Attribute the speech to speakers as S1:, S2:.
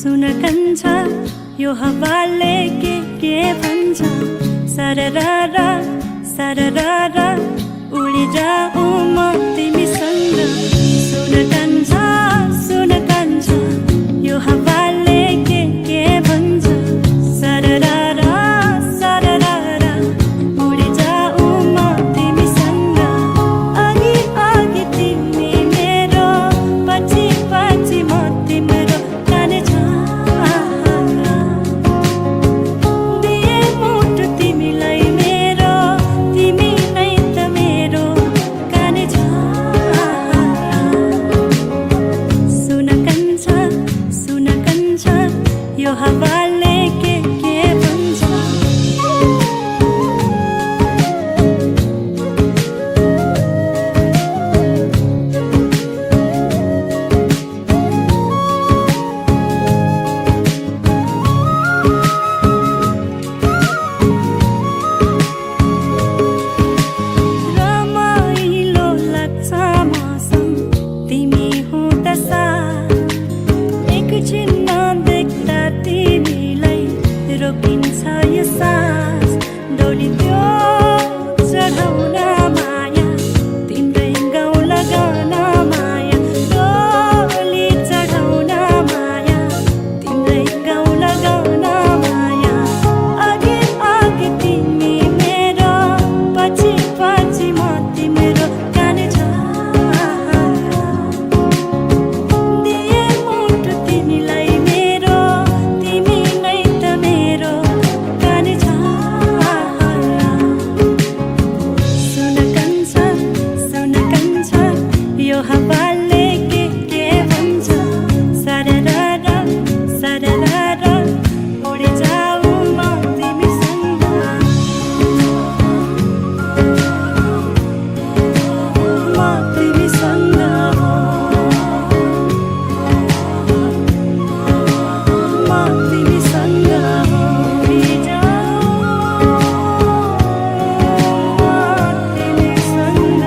S1: सुन कन्छ यो हावाले के भन्छ सरररा सरररा उडी जाऊ म तिमीसँग सुन कन्छ यो हावाले के भन्छ सरररा सरररा उडी जाऊ म तिमीसँग अघि अघि तिमी मेरो पछि पछि म तिम्रो काने यो हावाले के भन्छ रमाइलो लाग्छ मसँग तिमी हुँदा साथ एकछिन नदेख्दा तिमीलाई रोकिन्छ यो सास डोली त्यो चढाउन माया तिम्रै गाउँ लगाउन माया डोली चढाउन माया तिम्रै गाउँ लगाउन माया अघि अघि तिमी मेरो पछि पछि म तिम्रो काने यो हावाले के भन्छ सरररा सरररा उडी जाऊ म तिमीसँग म तिमीसँग म तिमीसँग उडी जाऊ म तिमीसँग